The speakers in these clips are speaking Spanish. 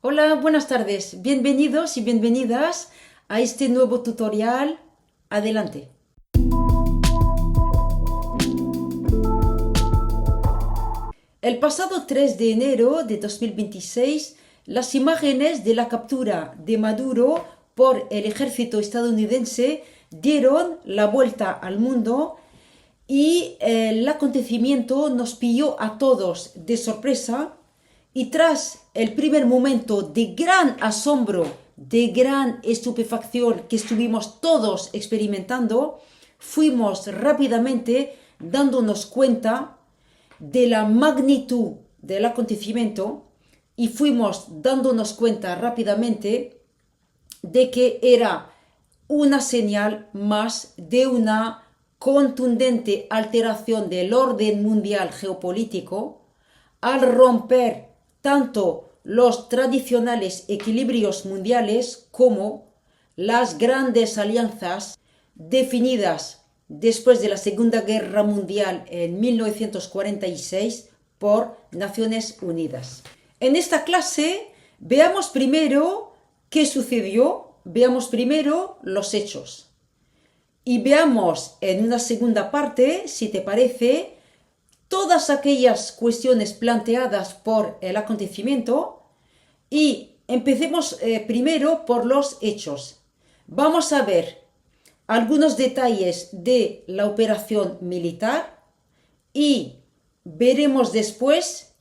Hola, buenas tardes. Bienvenidos y bienvenidas a este nuevo tutorial. Adelante. El pasado 3 de enero de 2026, las imágenes de la captura de Maduro por el ejército estadounidense dieron la vuelta al mundo y el acontecimiento nos pilló a todos de sorpresa y tras el primer momento de gran asombro, de gran estupefacción que estuvimos todos experimentando, fuimos rápidamente dándonos cuenta de la magnitud del acontecimiento y fuimos dándonos cuenta rápidamente de que era una señal más de una contundente alteración del orden mundial geopolítico al romper tanto los tradicionales equilibrios mundiales como las grandes alianzas definidas después de la Segunda Guerra Mundial en 1946 por Naciones Unidas. En esta clase veamos primero qué sucedió, veamos primero los hechos y veamos en una segunda parte, si te parece, todas aquellas cuestiones planteadas por el acontecimiento y empecemos primero por los hechos. Vamos a ver algunos detalles de la operación militar y veremos después,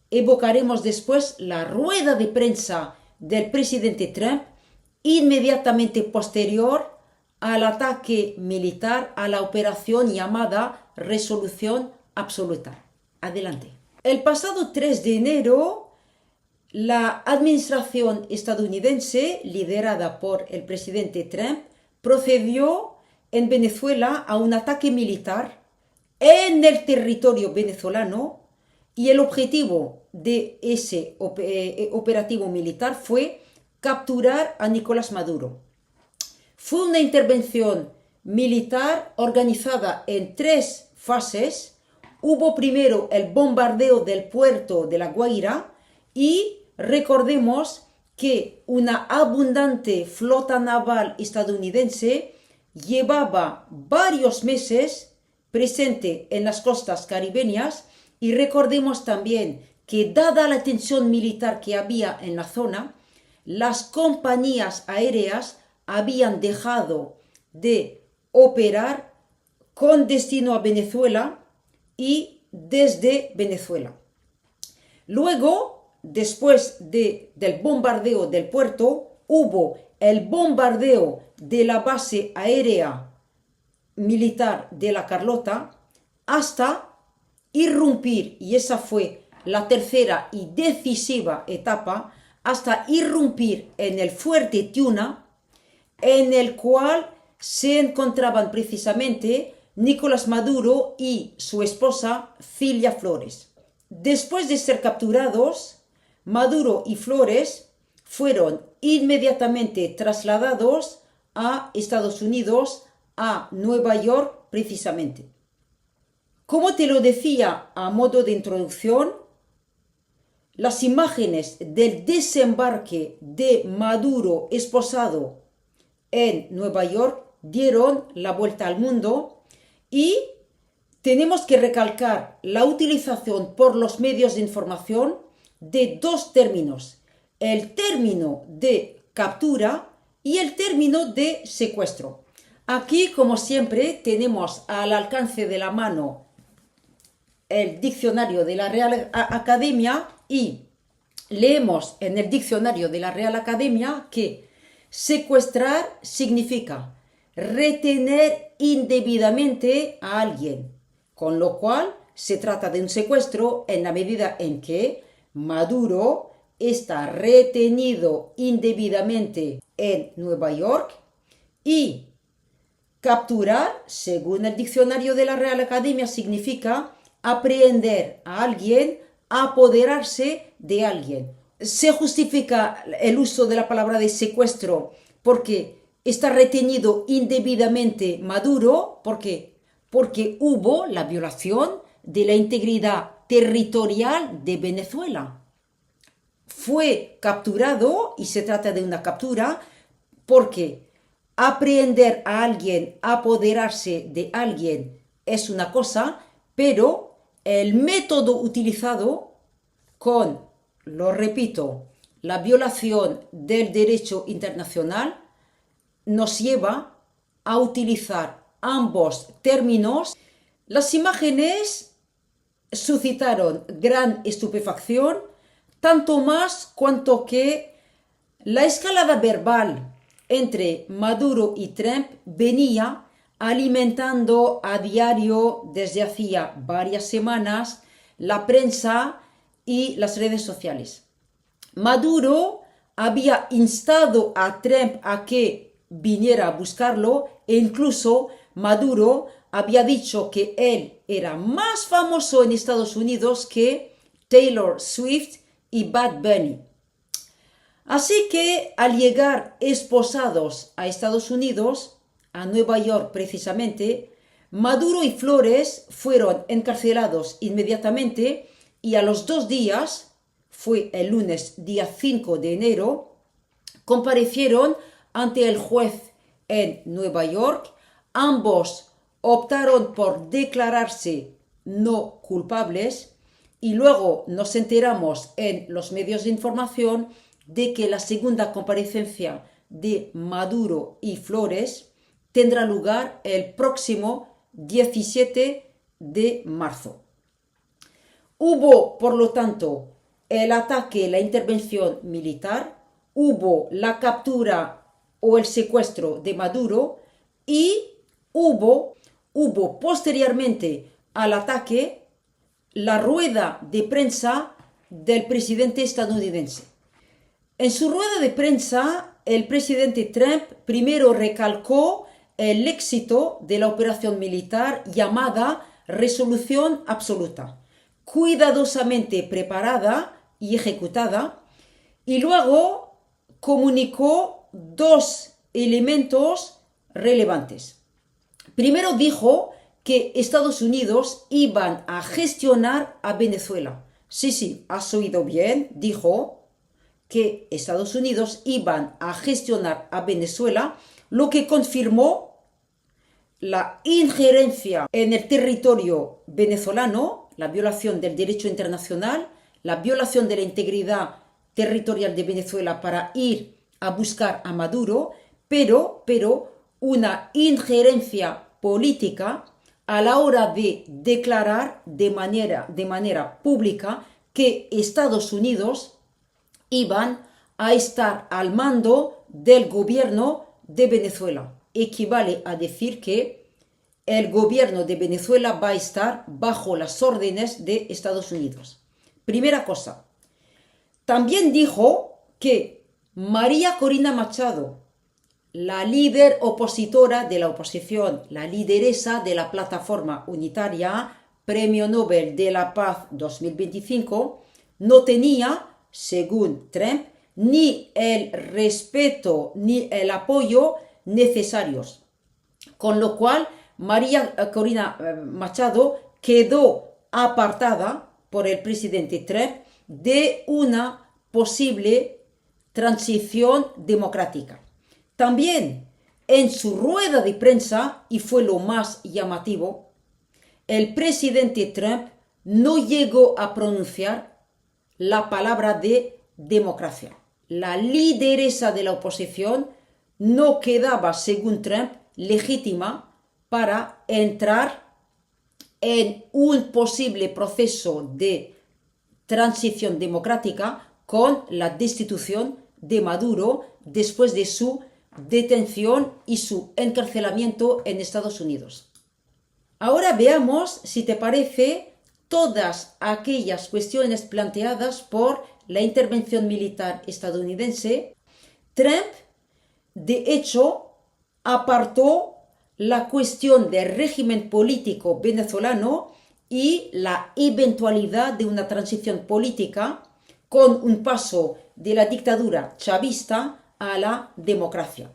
evocaremos después la rueda de prensa del presidente Trump inmediatamente posterior al ataque militar, a la operación llamada Resolución Absoluta. Adelante. El pasado 3 de enero, la administración estadounidense, liderada por el presidente Trump, procedió en Venezuela a un ataque militar en el territorio venezolano y el objetivo de ese operativo militar fue capturar a Nicolás Maduro. Fue una intervención militar organizada en 3 fases. Hubo primero el bombardeo del puerto de La Guaira y recordemos que una abundante flota naval estadounidense llevaba varios meses presente en las costas caribeñas y recordemos también que dada la tensión militar que había en la zona, las compañías aéreas habían dejado de operar con destino a Venezuela y desde Venezuela. Luego, después del bombardeo del puerto, hubo el bombardeo de la base aérea militar de La Carlota hasta irrumpir, y esa fue la tercera y decisiva etapa, hasta irrumpir en el fuerte Tiuna, en el cual se encontraban precisamente Nicolás Maduro y su esposa Cilia Flores. Después de ser capturados, Maduro y Flores fueron inmediatamente trasladados a Estados Unidos, a Nueva York precisamente. Como te lo decía a modo de introducción, las imágenes del desembarque de Maduro esposado en Nueva York dieron la vuelta al mundo y tenemos que recalcar la utilización por los medios de información de 2 términos: el término de captura y el término de secuestro. Aquí, como siempre, tenemos al alcance de la mano el diccionario de la Real Academia y leemos en el diccionario de la Real Academia que secuestrar significa retener indebidamente a alguien, con lo cual se trata de un secuestro en la medida en que Maduro está retenido indebidamente en Nueva York y capturar, según el diccionario de la Real Academia, significa aprehender a alguien, apoderarse de alguien. Se justifica el uso de la palabra de secuestro porque está retenido indebidamente Maduro, porque hubo la violación de la integridad territorial de Venezuela. fue capturado, y se trata de una captura, porque aprehender a alguien, apoderarse de alguien es una cosa, pero el método utilizado con, lo repito, la violación del derecho internacional nos lleva a utilizar ambos términos. Las imágenes suscitaron gran estupefacción, tanto más cuanto que la escalada verbal entre Maduro y Trump venía alimentando a diario desde hacía varias semanas la prensa y las redes sociales. Maduro había instado a Trump a que viniera a buscarlo, e incluso Maduro había dicho que él era más famoso en Estados Unidos que Taylor Swift y Bad Bunny. Así que al llegar esposados a Estados Unidos, a Nueva York precisamente, Maduro y Flores fueron encarcelados inmediatamente, y a los 2 días, fue el lunes día 5 de enero, comparecieron ante el juez en Nueva York. Ambos optaron por declararse no culpables, y luego nos enteramos en los medios de información de que la segunda comparecencia de Maduro y Flores tendrá lugar el próximo 17 de marzo. Hubo, por lo tanto, el ataque, la intervención militar, hubo la captura o el secuestro de Maduro, y hubo posteriormente al ataque la rueda de prensa del presidente estadounidense. En su rueda de prensa, el presidente Trump primero recalcó el éxito de la operación militar llamada Resolución Absoluta, cuidadosamente preparada y ejecutada, y luego comunicó 2 elementos relevantes. Primero dijo que Estados Unidos iban a gestionar a Venezuela. Sí, has oído bien, dijo que Estados Unidos iban a gestionar a Venezuela, lo que confirmó la injerencia en el territorio venezolano, la violación del derecho internacional, la violación de la integridad territorial de Venezuela para ir a buscar a Maduro, pero una injerencia política a la hora de declarar de manera pública que Estados Unidos iban a estar al mando del gobierno de Venezuela. Equivale a decir que el gobierno de Venezuela va a estar bajo las órdenes de Estados Unidos. Primera cosa. También dijo que María Corina Machado, la líder opositora de la oposición, la lideresa de la Plataforma Unitaria, Premio Nobel de la Paz 2025, no tenía, según Trump, ni el respeto ni el apoyo necesarios. Con lo cual, María Corina Machado quedó apartada por el presidente Trump de una posible transición democrática. También en su rueda de prensa, y fue lo más llamativo, el presidente Trump no llegó a pronunciar la palabra de democracia. La lideresa de la oposición no quedaba, según Trump, legítima para entrar en un posible proceso de transición democrática con la destitución de Maduro después de su detención y su encarcelamiento en Estados Unidos. Ahora veamos, si te parece, todas aquellas cuestiones planteadas por la intervención militar estadounidense. Trump, de hecho, apartó la cuestión del régimen político venezolano y la eventualidad de una transición política con un paso de la dictadura chavista a la democracia.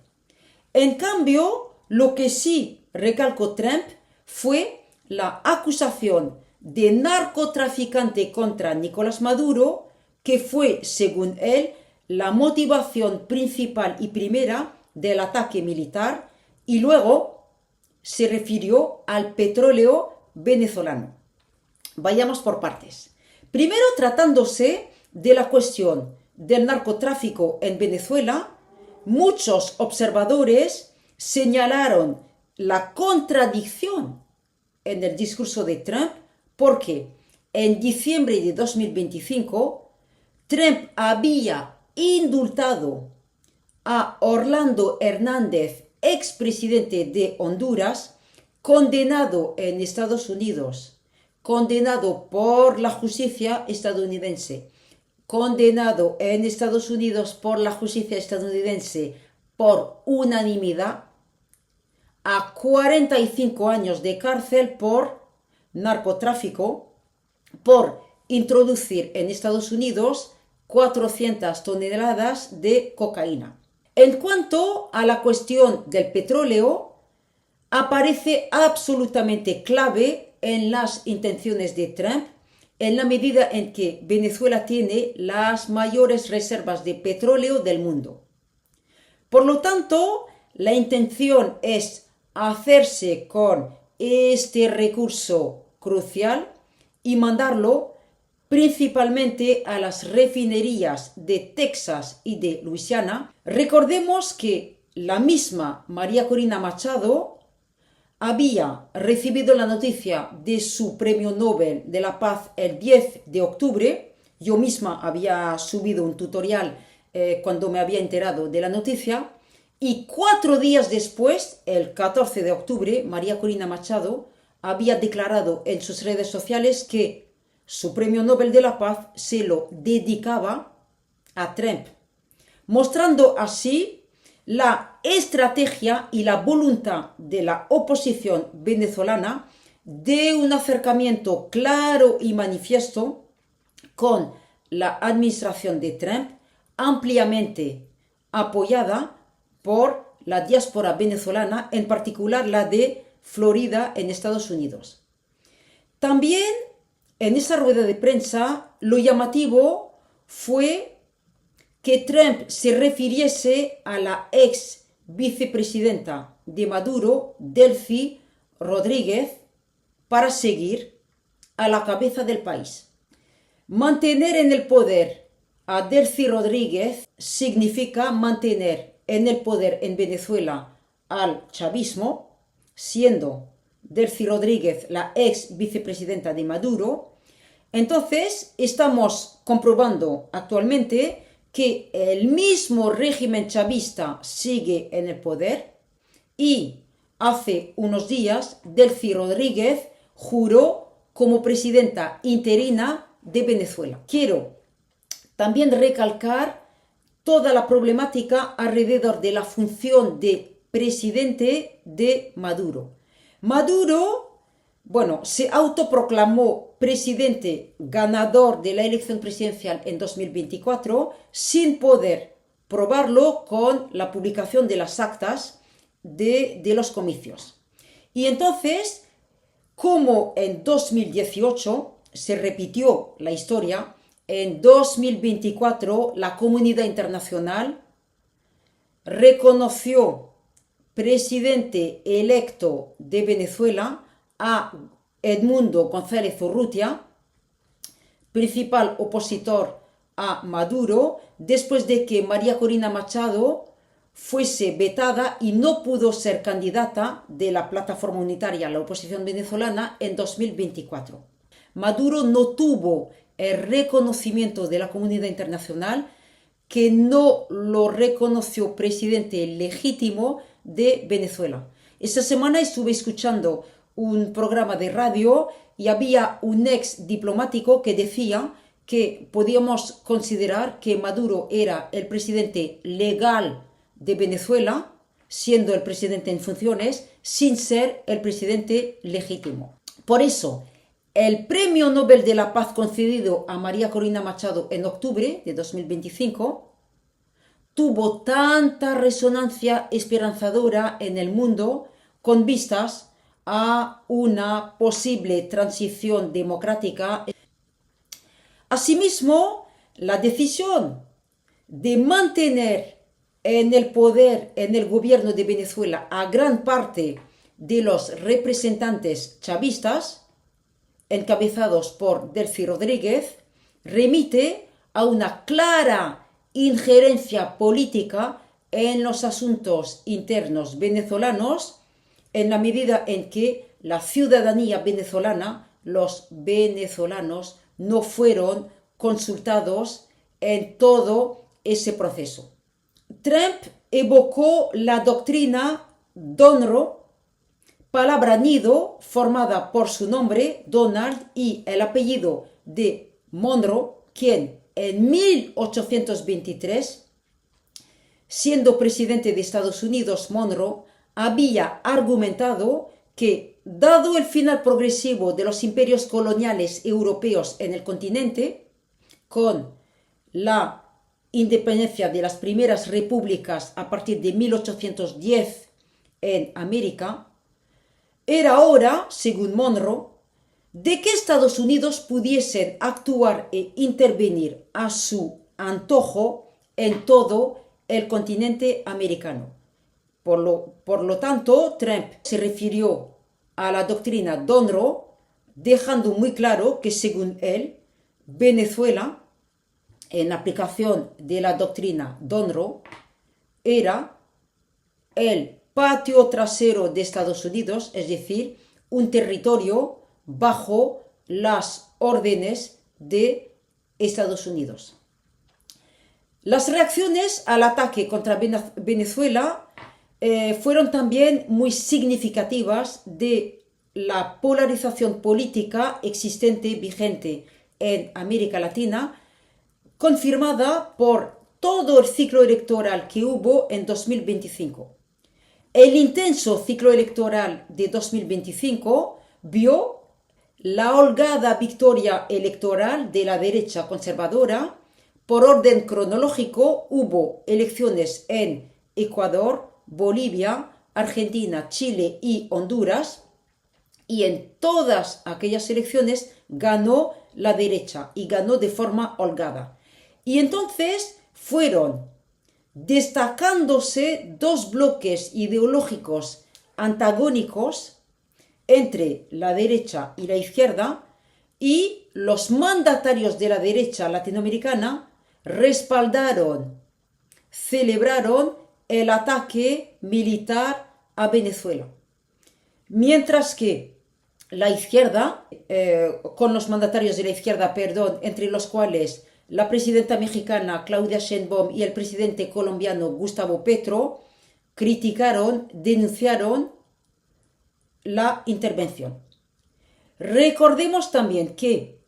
En cambio, lo que sí recalcó Trump fue la acusación de narcotraficante contra Nicolás Maduro, que fue, según él, la motivación principal y primera del ataque militar, y luego se refirió al petróleo venezolano. Vayamos por partes. Primero, tratándose de la cuestión del narcotráfico en Venezuela, muchos observadores señalaron la contradicción en el discurso de Trump porque en diciembre de 2025 Trump había indultado a Orlando Hernández, expresidente de Honduras, condenado en Estados Unidos, condenado por la justicia estadounidense, condenado en Estados Unidos por la justicia estadounidense por unanimidad a 45 años de cárcel por narcotráfico, por introducir en Estados Unidos 400 toneladas de cocaína. En cuanto a la cuestión del petróleo, aparece absolutamente clave en las intenciones de Trump, en la medida en que Venezuela tiene las mayores reservas de petróleo del mundo. Por lo tanto, la intención es hacerse con este recurso crucial y mandarlo principalmente a las refinerías de Texas y de Luisiana. Recordemos que la misma María Corina Machado había recibido la noticia de su premio Nobel de la Paz el 10 de octubre. Yo misma había subido un tutorial cuando me había enterado de la noticia. Y 4 días después, el 14 de octubre, María Corina Machado había declarado en sus redes sociales que su premio Nobel de la Paz se lo dedicaba a Trump, mostrando así la estrategia y la voluntad de la oposición venezolana de un acercamiento claro y manifiesto con la administración de Trump, ampliamente apoyada por la diáspora venezolana, en particular la de Florida en Estados Unidos. También en esa rueda de prensa lo llamativo fue que Trump se refiriese a la ex vicepresidenta de Maduro, Delcy Rodríguez, para seguir a la cabeza del país. Mantener en el poder a Delcy Rodríguez significa mantener en el poder en Venezuela al chavismo, siendo Delcy Rodríguez la ex vicepresidenta de Maduro. Entonces estamos comprobando actualmente que el mismo régimen chavista sigue en el poder y hace unos días Delcy Rodríguez juró como presidenta interina de Venezuela. Quiero también recalcar toda la problemática alrededor de la función de presidente de Maduro. Maduro, se autoproclamó presidente ganador de la elección presidencial en 2024 sin poder probarlo con la publicación de las actas de los comicios. Y entonces, como en 2018 se repitió la historia, en 2024 la comunidad internacional reconoció presidente electo de Venezuela a Edmundo González Urrutia, principal opositor a Maduro, después de que María Corina Machado fuese vetada y no pudo ser candidata de la plataforma unitaria a la oposición venezolana en 2024. Maduro no tuvo el reconocimiento de la comunidad internacional, que no lo reconoció presidente legítimo de Venezuela. Esta semana estuve escuchando un programa de radio y había un ex diplomático que decía que podíamos considerar que Maduro era el presidente legal de Venezuela, siendo el presidente en funciones, sin ser el presidente legítimo. Por eso, el Premio Nobel de la Paz concedido a María Corina Machado en octubre de 2025 tuvo tanta resonancia esperanzadora en el mundo con vistas a una posible transición democrática. Asimismo, la decisión de mantener en el poder, en el gobierno de Venezuela, a gran parte de los representantes chavistas, encabezados por Delcy Rodríguez, remite a una clara injerencia política en los asuntos internos venezolanos, en la medida en que la ciudadanía venezolana, los venezolanos, no fueron consultados en todo ese proceso. Trump evocó la doctrina Donro, palabra nido formada por su nombre, Donald, y el apellido de Monroe, quien en 1823, siendo presidente de Estados Unidos, Monroe había argumentado que, dado el final progresivo de los imperios coloniales europeos en el continente, con la independencia de las primeras repúblicas a partir de 1810 en América, era hora, según Monroe, de que Estados Unidos pudiesen actuar e intervenir a su antojo en todo el continente americano. Por lo tanto, Trump se refirió a la doctrina Donro, dejando muy claro que, según él, Venezuela, en aplicación de la doctrina Donro, era el patio trasero de Estados Unidos, es decir, un territorio bajo las órdenes de Estados Unidos. Las reacciones al ataque contra Venezuela fueron también muy significativas de la polarización política existente, vigente en América Latina, confirmada por todo el ciclo electoral que hubo en 2025. El intenso ciclo electoral de 2025 vio la holgada victoria electoral de la derecha conservadora. Por orden cronológico, hubo elecciones en Ecuador, Bolivia, Argentina, Chile y Honduras, y en todas aquellas elecciones ganó la derecha y ganó de forma holgada. Y entonces fueron destacándose dos bloques ideológicos antagónicos entre la derecha y la izquierda, y los mandatarios de la derecha latinoamericana respaldaron, celebraron el ataque militar a Venezuela. Mientras que la izquierda, con los mandatarios de la izquierda, entre los cuales la presidenta mexicana Claudia Sheinbaum y el presidente colombiano Gustavo Petro, criticaron, denunciaron la intervención. Recordemos también que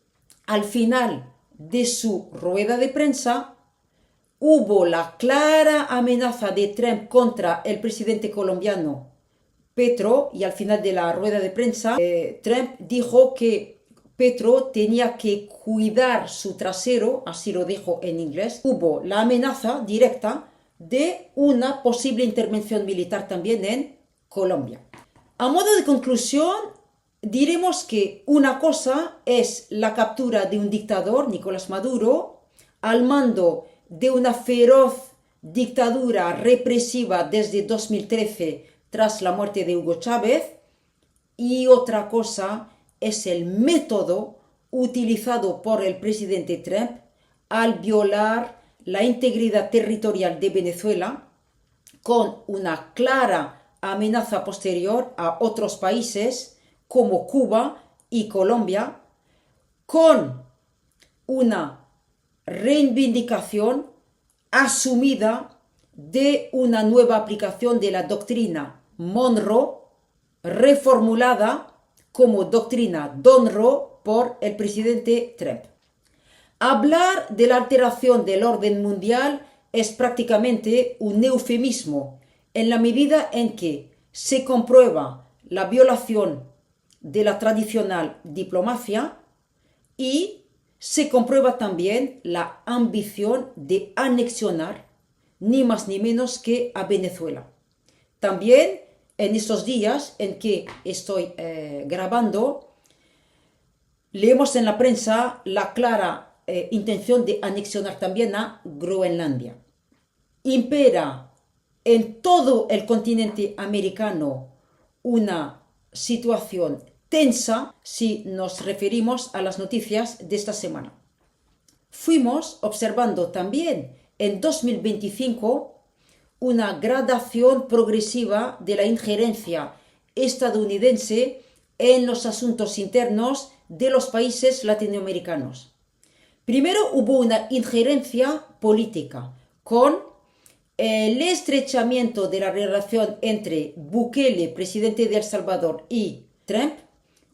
al final de su rueda de prensa hubo la clara amenaza de Trump contra el presidente colombiano Petro, y al final de la rueda de prensa Trump dijo que Petro tenía que cuidar su trasero, así lo dijo en inglés. Hubo la amenaza directa de una posible intervención militar también en Colombia. A modo de conclusión, diremos que una cosa es la captura de un dictador, Nicolás Maduro, al mando de una feroz dictadura represiva desde 2013 tras la muerte de Hugo Chávez, y otra cosa es el método utilizado por el presidente Trump al violar la integridad territorial de Venezuela, con una clara amenaza posterior a otros países como Cuba y Colombia, con una reivindicación asumida de una nueva aplicación de la doctrina Monroe, reformulada como doctrina Donroe por el presidente Trump. Hablar de la alteración del orden mundial es prácticamente un eufemismo, en la medida en que se comprueba la violación de la tradicional diplomacia y se comprueba también la ambición de anexionar ni más ni menos que a Venezuela. También en estos días en que estoy grabando, leemos en la prensa la clara intención de anexionar también a Groenlandia. Impera en todo el continente americano una situación tensa si nos referimos a las noticias de esta semana. Fuimos observando también en 2025 una gradación progresiva de la injerencia estadounidense en los asuntos internos de los países latinoamericanos. Primero hubo una injerencia política con el estrechamiento de la relación entre Bukele, presidente de El Salvador, y Trump,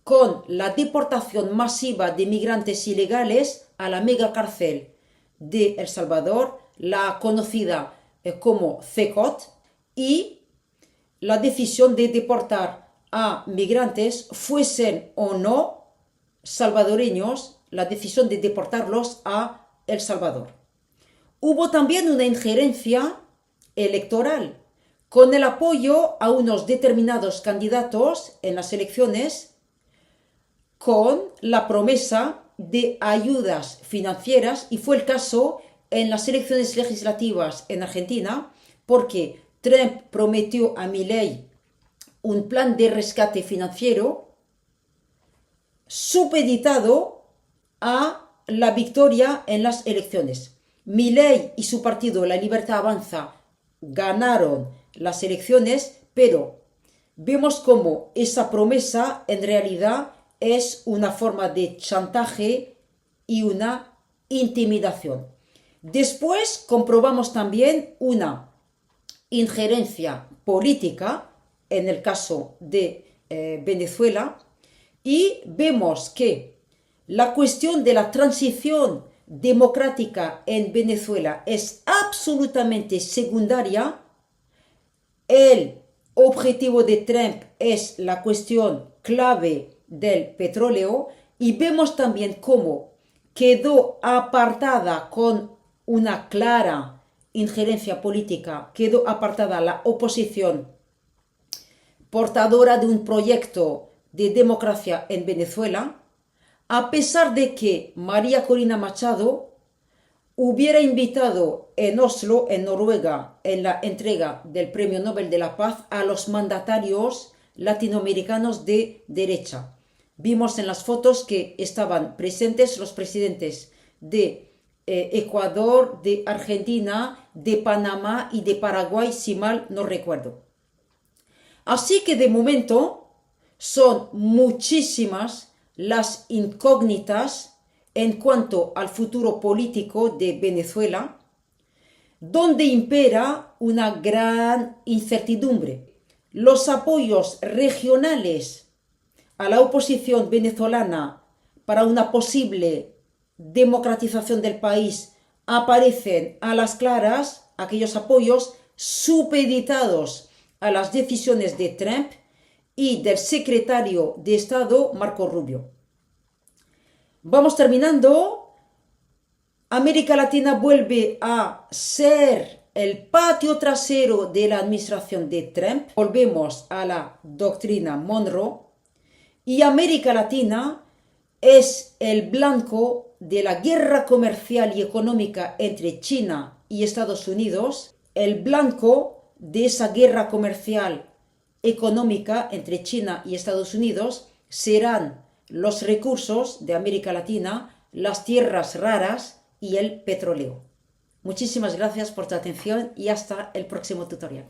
con la deportación masiva de migrantes ilegales a la megacárcel de El Salvador, la conocida como CECOT, y la decisión de deportar a migrantes, fuesen o no salvadoreños, la decisión de deportarlos a El Salvador. Hubo también una injerencia electoral con el apoyo a unos determinados candidatos en las elecciones, con la promesa de ayudas financieras, y fue el caso en las elecciones legislativas en Argentina, porque Trump prometió a Milei un plan de rescate financiero supeditado a la victoria en las elecciones. Milei y su partido La Libertad Avanza ganaron las elecciones, pero vemos cómo esa promesa en realidad es una forma de chantaje y una intimidación. Después comprobamos también una injerencia política en el caso de Venezuela, y vemos que la cuestión de la transición democrática en Venezuela es absolutamente secundaria. El objetivo de Trump es la cuestión clave del petróleo, y vemos también cómo quedó apartada con una clara injerencia política, quedó apartada la oposición portadora de un proyecto de democracia en Venezuela, a pesar de que María Corina Machado hubiera invitado en Oslo, en Noruega, en la entrega del Premio Nobel de la Paz, a los mandatarios latinoamericanos de derecha. Vimos en las fotos que estaban presentes los presidentes de Ecuador, de Argentina, de Panamá y de Paraguay, si mal no recuerdo. Así que de momento son muchísimas las incógnitas en cuanto al futuro político de Venezuela, donde impera una gran incertidumbre. Los apoyos regionales a la oposición venezolana para una posible democratización del país aparecen a las claras, aquellos apoyos supeditados a las decisiones de Trump y del secretario de Estado Marco Rubio. Vamos terminando. América Latina vuelve a ser el patio trasero de la administración de Trump. Volvemos a la doctrina Monroe. Y América Latina es el blanco de la guerra comercial y económica entre China y Estados Unidos. El blanco de esa guerra comercial económica entre China y Estados Unidos serán los recursos de América Latina, las tierras raras y el petróleo. Muchísimas gracias por tu atención y hasta el próximo tutorial.